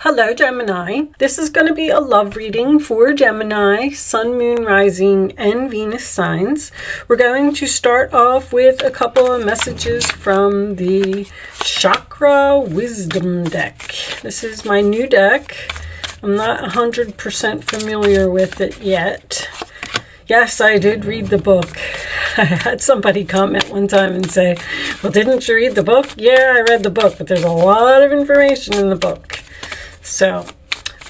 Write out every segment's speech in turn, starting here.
Hello Gemini, this is going to be a love reading for Gemini, Sun, Moon, Rising, and Venus signs. We're going to start off with a couple of messages from the Chakra Wisdom deck. This is my new deck. I'm not 100% familiar with it yet. Yes, I did read the book. I had somebody comment one time and say, well, didn't you read the book? Yeah, I read the book, but there's a lot of information in the book. So,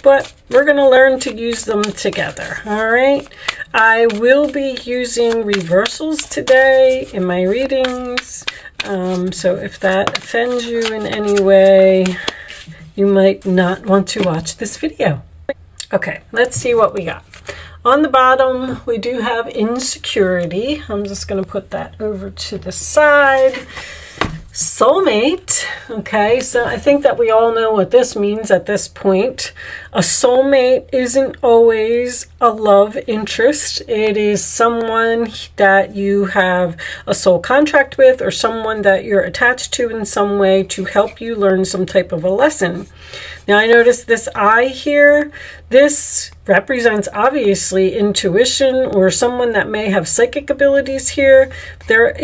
but we're going to learn to use them together, all right? I will be using reversals today in my readings, so if that offends you in any way, you might not want to watch this video. Okay, let's see what we got. On the bottom, we do have insecurity. I'm just going to put that over to the side. Soulmate. Okay, so I think that we all know what this means at this point. A soulmate isn't always a love interest. It is someone that you have a soul contract with, or someone that you're attached to in some way to help you learn some type of a lesson. Now I notice this eye here. This represents obviously intuition, or someone that may have psychic abilities here. There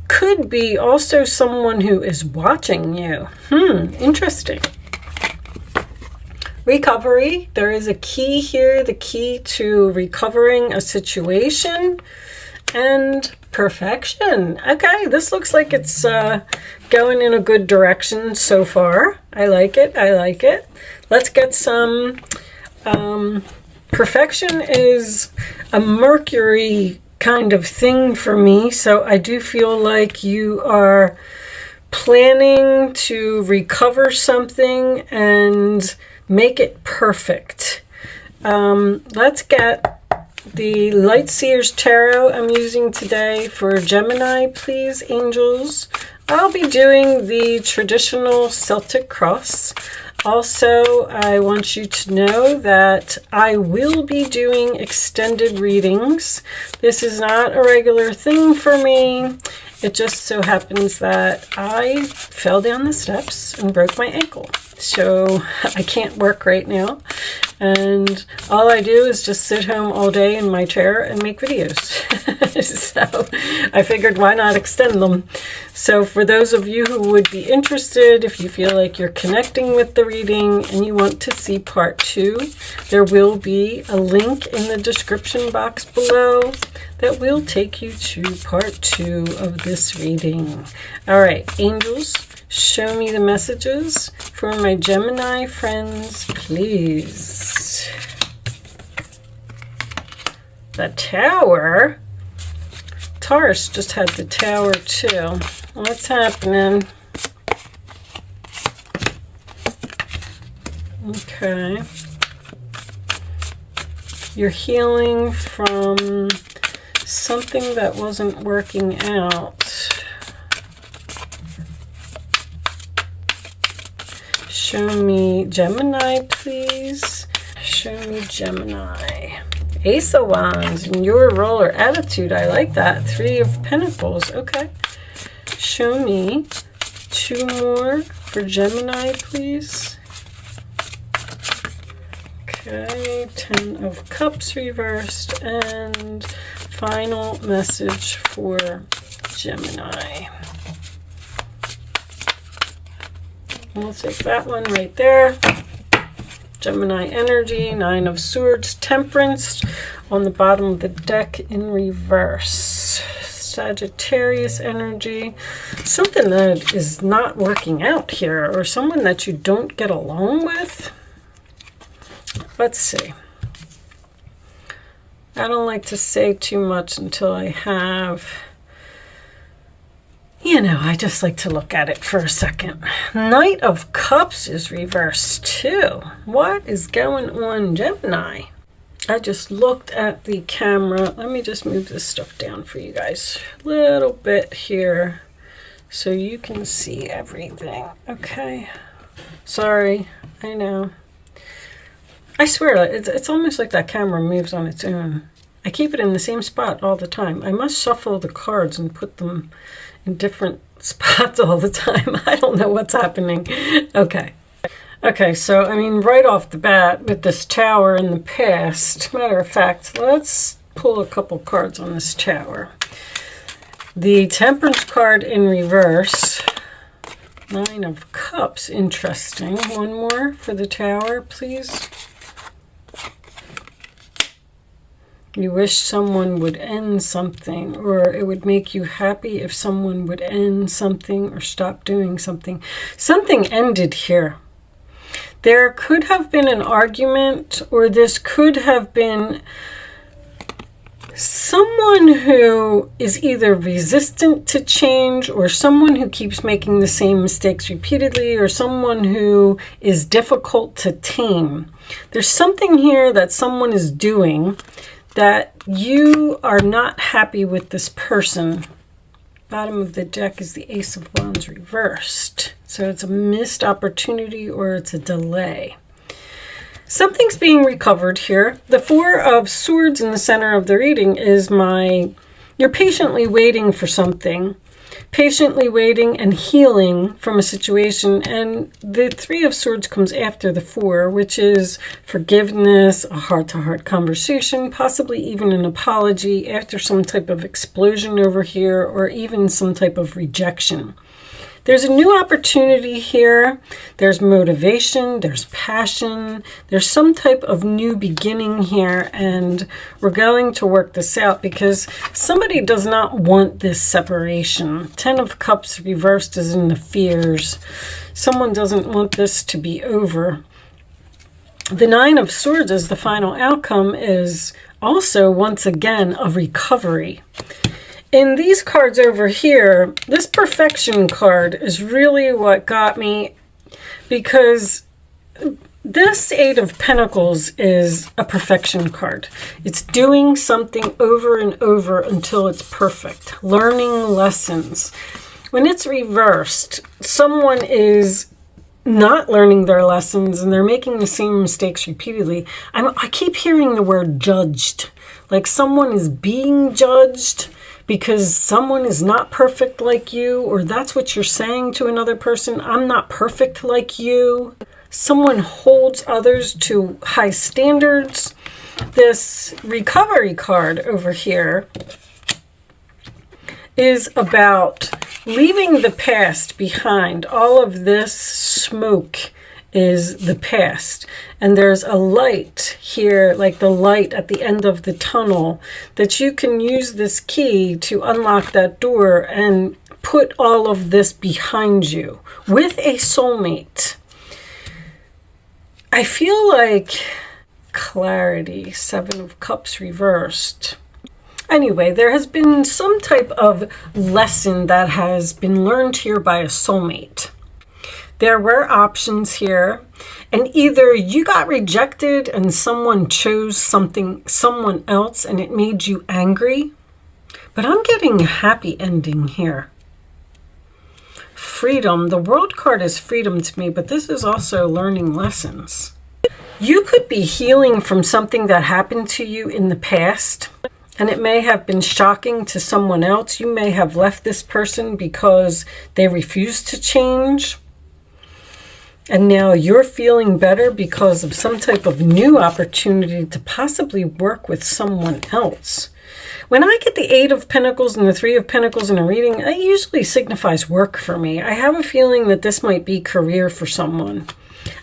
could be also someone who is watching you. Interesting. Recovery. There is a key here, the key to recovering a situation. And perfection. Okay, this looks like it's going in a good direction so far. I like it. I like it. Let's get some. Perfection is a Mercury kind of thing for me, so I do feel like you are planning to recover something and make it perfect. Let's get the Light Seers Tarot I'm using today for Gemini, please, angels. I'll be doing the traditional Celtic cross. Also, I want you to know that I will be doing extended readings. This is not a regular thing for me. It just so happens that I fell down the steps and broke my ankle. So I can't work right now. And all I do is just sit home all day in my chair and make videos. So I figured, why not extend them? So for those of you who would be interested, if you feel like you're connecting with the reading and you want to see part 2, there will be a link in the description box below that will take you to part 2 of this reading. All right, angels, show me the messages for my Gemini friends, please. The Tower. Taurus just had the Tower too. What's happening? Okay. You're healing from something that wasn't working out. Show me Gemini, please. Show me Gemini. Ace of Wands and your role or attitude. I like that. 3 of Pentacles. Okay. Show me 2 more for Gemini, please. Okay. 10 of Cups reversed. And final message for Gemini. We'll take that one right there. Gemini energy, 9 of Swords, Temperance on the bottom of the deck in reverse. Sagittarius energy, something that is not working out here, or someone that you don't get along with. Let's see. I don't like to say too much until I have, you know, I just like to look at it for a second. Knight of Cups is reversed too. What is going on, Gemini? I just looked at the camera. Let me just move this stuff down for you guys a little bit here so you can see everything. Okay. Sorry, I know. I swear, it's almost like that camera moves on its own. I keep it in the same spot all the time. I must shuffle the cards and put them in different spots all the time. I don't know what's happening. Okay. Okay, so I mean, right off the bat with this Tower in the past, matter of fact, let's pull a couple cards on this Tower. The Temperance card in reverse. Nine of Cups, interesting. One more for the Tower, please. You wish someone would end something, or it would make you happy if someone would end something or stop doing something. Something ended here. There could have been an argument, or this could have been someone who is either resistant to change, or someone who keeps making the same mistakes repeatedly, or someone who is difficult to tame. There's something here that someone is doing that you are not happy with this person. Bottom of the deck is the Ace of Wands reversed. So it's a missed opportunity, or it's a delay. Something's being recovered here. The Four of Swords in the center of the reading is you're patiently waiting for something. Patiently waiting and healing from a situation. And the Three of Swords comes after the Four, which is forgiveness, a heart-to-heart conversation, possibly even an apology after some type of explosion over here, or even some type of rejection. There's a new opportunity here. There's motivation, there's passion, there's some type of new beginning here, and we're going to work this out because somebody does not want this separation. Ten of Cups reversed is in the fears. Someone doesn't want this to be over. The Nine of Swords as the final outcome is also, once again, a recovery. In these cards over here, this perfection card is really what got me, because this Eight of Pentacles is a perfection card. It's doing something over and over until it's perfect. Learning lessons. When it's reversed, someone is not learning their lessons and they're making the same mistakes repeatedly. I keep hearing the word judged. Like someone is being judged because someone is not perfect like you, or that's what you're saying to another person. I'm not perfect like you. Someone holds others to high standards. This recovery card over here is about leaving the past behind. All of this smoke is the past. And there's a light here, like the light at the end of the tunnel, that you can use this key to unlock that door and put all of this behind you with a soulmate. I feel like clarity, Seven of Cups reversed. Anyway, there has been some type of lesson that has been learned here by a soulmate. There were options here, and either you got rejected and someone chose someone else and it made you angry, but I'm getting a happy ending here. Freedom. The World card is freedom to me, but this is also learning lessons. You could be healing from something that happened to you in the past, and it may have been shocking to someone else. You may have left this person because they refused to change. And now you're feeling better because of some type of new opportunity to possibly work with someone else. When I get the Eight of Pentacles and the Three of Pentacles in a reading, it usually signifies work for me. I have a feeling that this might be career for someone.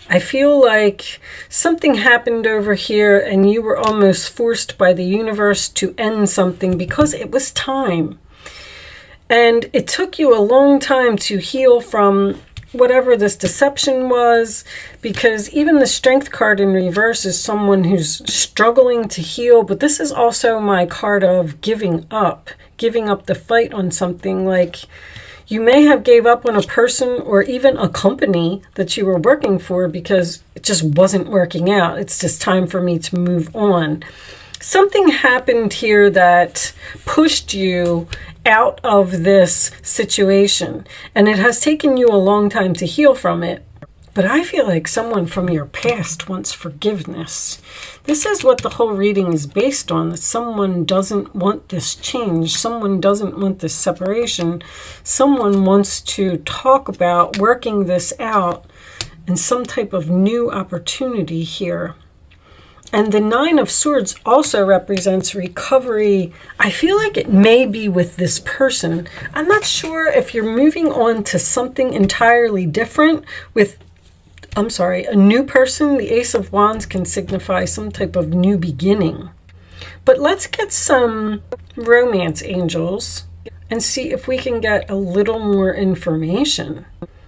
I feel like something happened over here and you were almost forced by the universe to end something because it was time. And it took you a long time to heal from whatever this deception was, because even the Strength card in reverse is someone who's struggling to heal. But this is also my card of giving up the fight on something. Like you may have gave up on a person or even a company that you were working for because it just wasn't working out. It's just time for me to move on. Something happened here that pushed you out of this situation, and it has taken you a long time to heal from it. But I feel like someone from your past wants forgiveness. This is what the whole reading is based on, that someone doesn't want this change. Someone doesn't want this separation. Someone wants to talk about working this out and some type of new opportunity here. And the Nine of Swords also represents recovery. I feel like it may be with this person. I'm not sure if you're moving on to something entirely different with, a new person. The Ace of Wands can signify some type of new beginning. But let's get some romance angels and see if we can get a little more information.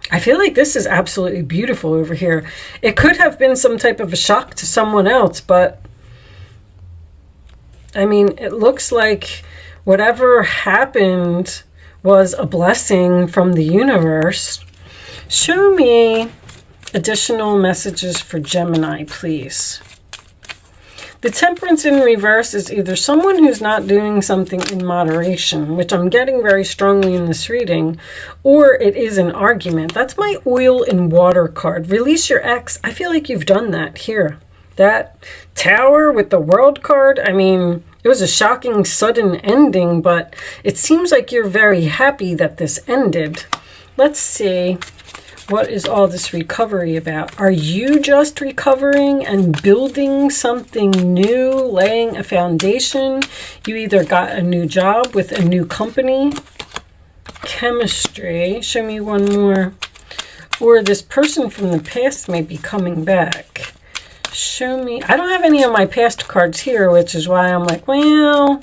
I feel like this is absolutely beautiful over here. It could have been some type of a shock to someone else, but I mean, it looks like whatever happened was a blessing from the universe. Show me additional messages for Gemini, please. The Temperance in reverse is either someone who's not doing something in moderation, which I'm getting very strongly in this reading, or it is an argument. That's my oil and water card. Release your ex. I feel like you've done that here. That Tower with the World card, I mean, it was a shocking, sudden ending, but it seems like you're very happy that this ended. Let's see. What is all this recovery about? Are you just recovering and building something new, laying a foundation? You either got a new job with a new company. Chemistry. Show me one more. Or this person from the past may be coming back. Show me. I don't have any of my past cards here, which is why I'm like, well,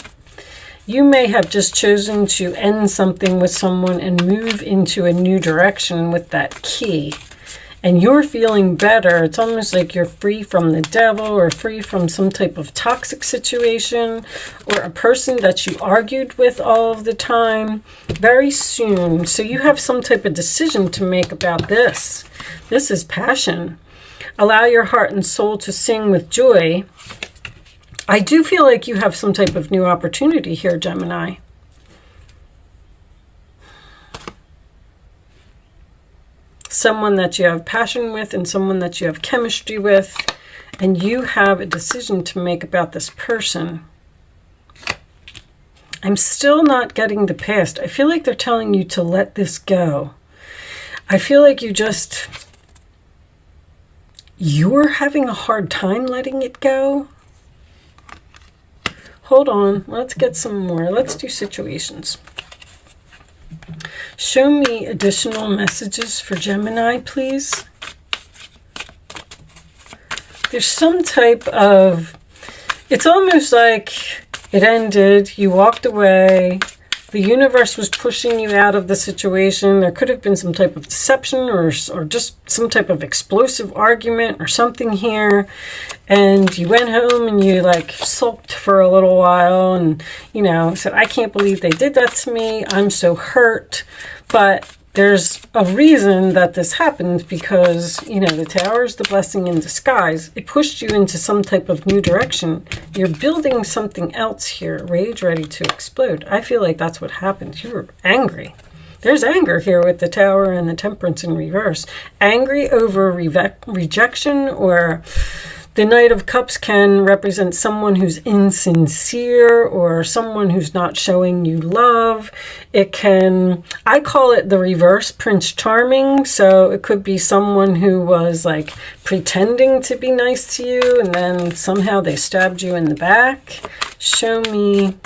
you may have just chosen to end something with someone and move into a new direction with that key. And you're feeling better. It's almost like you're free from the devil or free from some type of toxic situation or a person that you argued with all of the time very soon. So you have some type of decision to make about this. This is passion. Allow your heart and soul to sing with joy. I do feel like you have some type of new opportunity here, Gemini. Someone that you have passion with and someone that you have chemistry with, and you have a decision to make about this person. I'm still not getting the past. I feel like they're telling you to let this go. I feel like you're having a hard time letting it go. Hold on, let's get some more. Let's do situations. Show me additional messages for Gemini, please. There's some type of, it's almost like it ended, you walked away, the universe was pushing you out of the situation. There could have been some type of deception or just some type of explosive argument or something here. And you went home and you like sulked for a little while and, said, I can't believe they did that to me. I'm so hurt. But there's a reason that this happened because, the Tower is the blessing in disguise. It pushed you into some type of new direction. You're building something else here. Rage ready to explode. I feel like that's what happened. You were angry. There's anger here with the Tower and the Temperance in reverse. Angry over rejection, or the Knight of Cups can represent someone who's insincere or someone who's not showing you love. It can, I call it the reverse Prince Charming. So it could be someone who was like pretending to be nice to you and then somehow they stabbed you in the back. Show me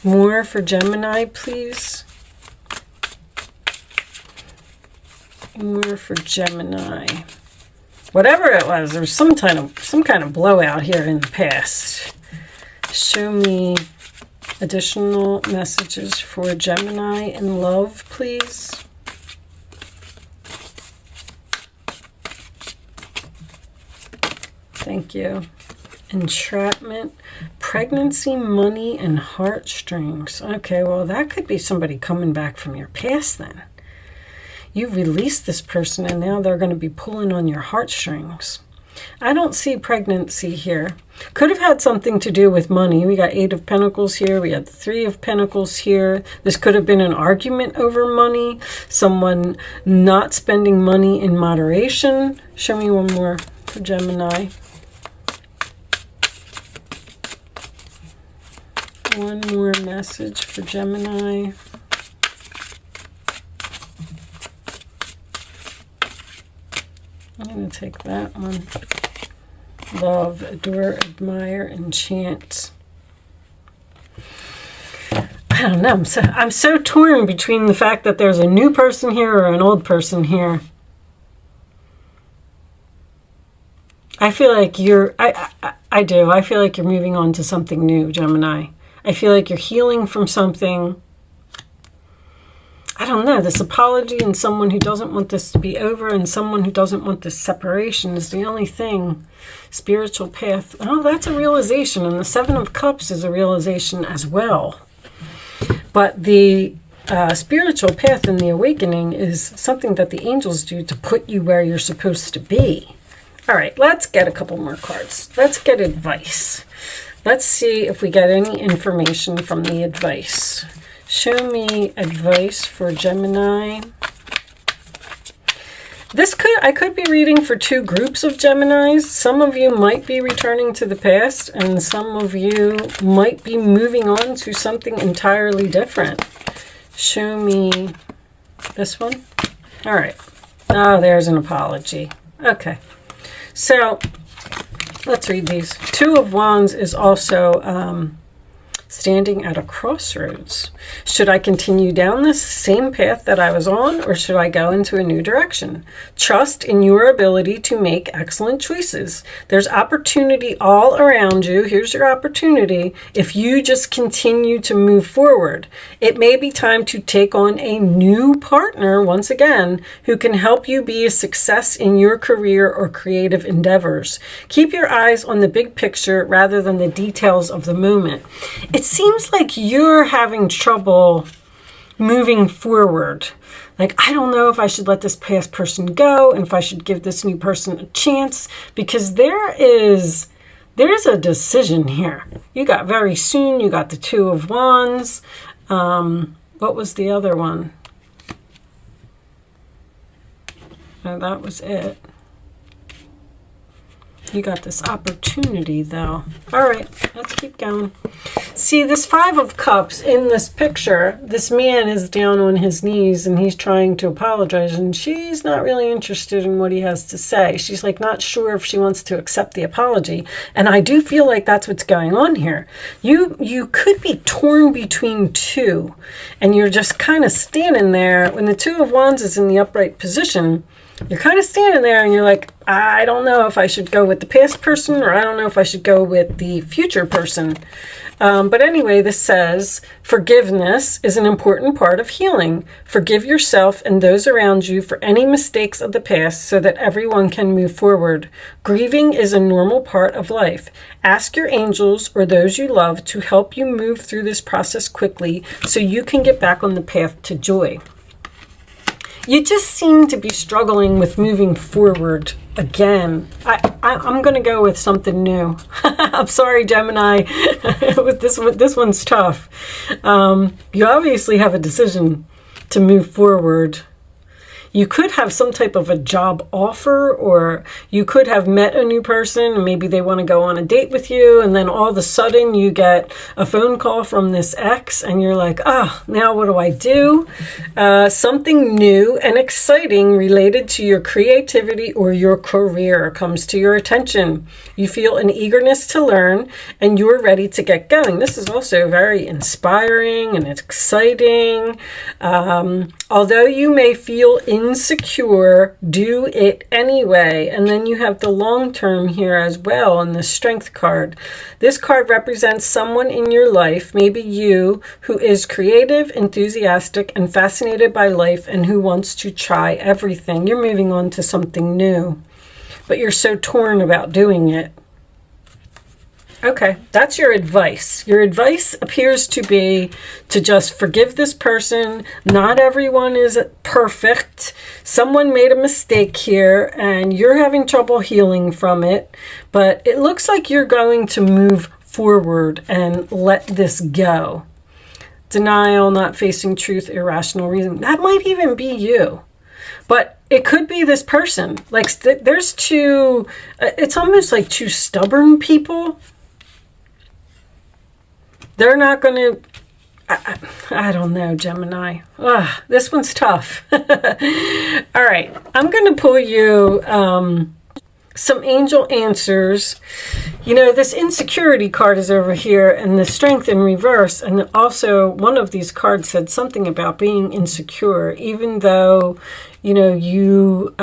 more for Gemini, please. More for Gemini. Whatever it was, there was some kind of blowout here in the past. Show me additional messages for Gemini in love, please. Thank you. Entrapment, pregnancy, money, and heartstrings. Okay, well, that could be somebody coming back from your past then. You released this person and now they're going to be pulling on your heartstrings. I don't see pregnancy here. Could have had something to do with money. We got 8 of Pentacles here. We had 3 of Pentacles here. This could have been an argument over money. Someone not spending money in moderation. Show me one more for Gemini. One more message for Gemini. going to take that one. Love, adore, admire, enchant. I don't know. I'm so torn between the fact that there's a new person here or an old person here. I feel like you're, I do. I feel like you're moving on to something new, Gemini. I feel like you're healing from something. I don't know. This apology and someone who doesn't want this to be over and someone who doesn't want this separation is the only thing. Spiritual path. Oh, that's a realization. And the Seven of Cups is a realization as well. But the spiritual path and the awakening is something that the angels do to put you where you're supposed to be. All right, let's get a couple more cards. Let's get advice. Let's see if we get any information from the advice. Show me advice for Gemini. I could be reading for two groups of Geminis. Some of you might be returning to the past, and some of you might be moving on to something entirely different. Show me this one. All right. Oh, there's an apology. Okay. So let's read these. Two of Wands is also standing at a crossroads. Should I continue down this same path that I was on, or should I go into a new direction? Trust in your ability to make excellent choices. There's opportunity all around you. Here's your opportunity. If you just continue to move forward, it may be time to take on a new partner once again who can help you be a success in your career or creative endeavors. Keep your eyes on the big picture rather than the details of the moment. It seems like you're having trouble moving forward. Like, I don't know if I should let this past person go and if I should give this new person a chance, because there is a decision here. You got very soon, you got the Two of Wands. What was the other one? No, that was it. You got this opportunity, though. All right, let's keep going. See, this Five of Cups in this picture, this man is down on his knees and he's trying to apologize, and she's not really interested in what he has to say. She's like not sure if she wants to accept the apology. And I do feel like that's what's going on here. You could be torn between two, and you're just kind of standing there. When the Two of Wands is in the upright position, you're kind of standing there and you're like, I don't know if I should go with the past person, or I don't know if I should go with the future person. But anyway, this says, forgiveness is an important part of healing. Forgive yourself and those around you for any mistakes of the past so that everyone can move forward. Grieving is a normal part of life. Ask your angels or those you love to help you move through this process quickly so you can get back on the path to joy. You just seem to be struggling with moving forward again. I'm going to go with something new. I'm sorry, Gemini. This one's tough. You obviously have a decision to move forward. You could have some type of a job offer, or you could have met a new person and maybe they want to go on a date with you, and then all of a sudden you get a phone call from this ex and you're like, now what do I do? Something new and exciting related to your creativity or your career comes to your attention. You feel an eagerness to learn and you're ready to get going. This is also very inspiring and exciting. Although you may feel insecure, do it anyway. And then you have the long term here as well on the Strength card. This card represents someone in your life, maybe you, who is creative, enthusiastic, and fascinated by life, and who wants to try everything. You're moving on to something new, but you're so torn about doing it. Okay, that's your advice. Your advice appears to be to just forgive this person. Not everyone is perfect. Someone made a mistake here and you're having trouble healing from it. But it looks like you're going to move forward and let this go. Denial, not facing truth, irrational reason. That might even be you. But it could be this person. Like there's two, it's almost like two stubborn people. They're not going to, I don't know, Gemini. This one's tough. All right, I'm going to pull you some angel answers. You know, this insecurity card is over here and the strength in reverse. And also one of these cards said something about being insecure, even though, you know, you,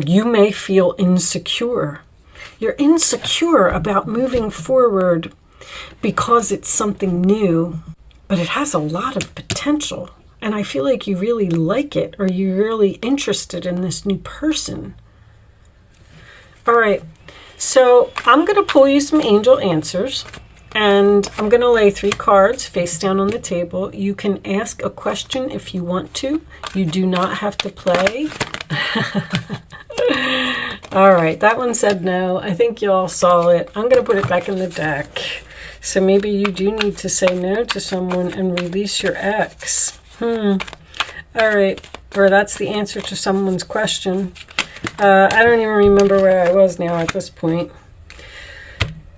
you may feel insecure. You're insecure about moving forward because it's something new, but it has a lot of potential. And I feel like you really like it, or you're really interested in this new person. All right, so I'm going to pull you some angel answers, and I'm going to lay 3 cards face down on the table. You can ask a question if you want to. You do not have to play. All right, that one said no. I think you all saw it. I'm going to put it back in the deck. So maybe you do need to say no to someone and release your ex. All right, or that's the answer to someone's question. I don't even remember where I was now at this point.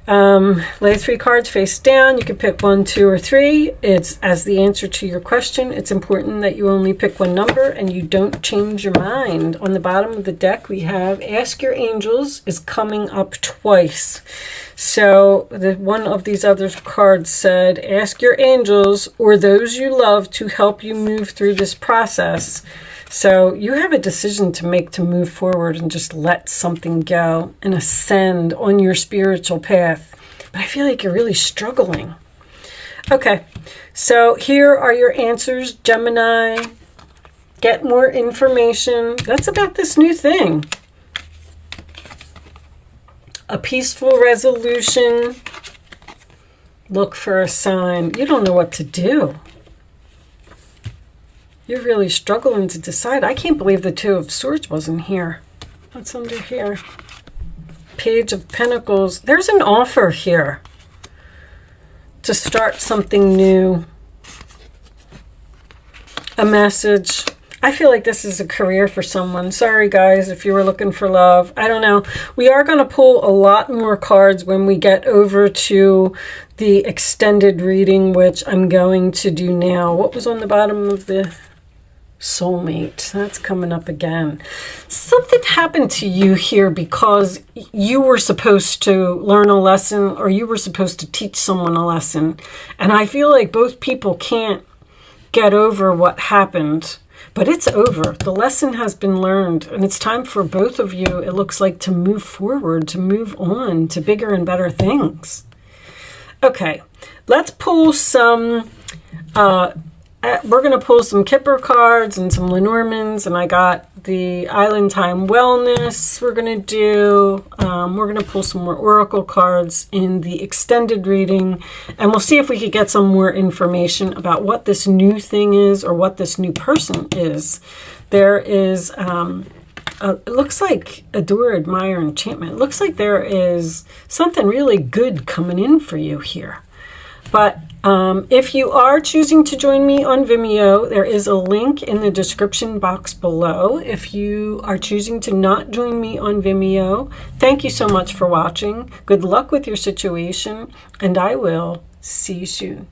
Lay 3 cards face down. You can pick 1, 2, or 3. It's as the answer to your question. It's important that you only pick one number and you don't change your mind. On the bottom of the deck, we have Ask Your Angels is coming up twice. So one of these other cards said, ask your angels or those you love to help you move through this process. So you have a decision to make to move forward and just let something go and ascend on your spiritual path. But I feel like you're really struggling. Okay, so here are your answers, Gemini. Get more information. That's about this new thing. A peaceful resolution. Look for a sign. You don't know what to do. You're really struggling to decide. I can't believe the 2 of Swords wasn't here. What's under here? Page of Pentacles. There's an offer here to start something new. A message. I feel like this is a career for someone. Sorry, guys, if you were looking for love. I don't know. We are going to pull a lot more cards when we get over to the extended reading, which I'm going to do now. What was on the bottom of the soulmate? That's coming up again. Something happened to you here because you were supposed to learn a lesson, or you were supposed to teach someone a lesson. And I feel like both people can't get over what happened. But it's over. The lesson has been learned, and it's time for both of you, it looks like, to move forward, to move on to bigger and better things. Okay, let's pull some, we're going to pull some Kipper cards and some Lenormands, and I got the Island Time Wellness we're going to do. We're going to pull some more Oracle cards in the extended reading, and we'll see if we could get some more information about what this new thing is or what this new person is. There is, it looks like Adore, Admire, Enchantment. It looks like there is something really good coming in for you here. But if you are choosing to join me on Vimeo, there is a link in the description box below. If you are choosing to not join me on Vimeo, thank you so much for watching. Good luck with your situation, and I will see you soon.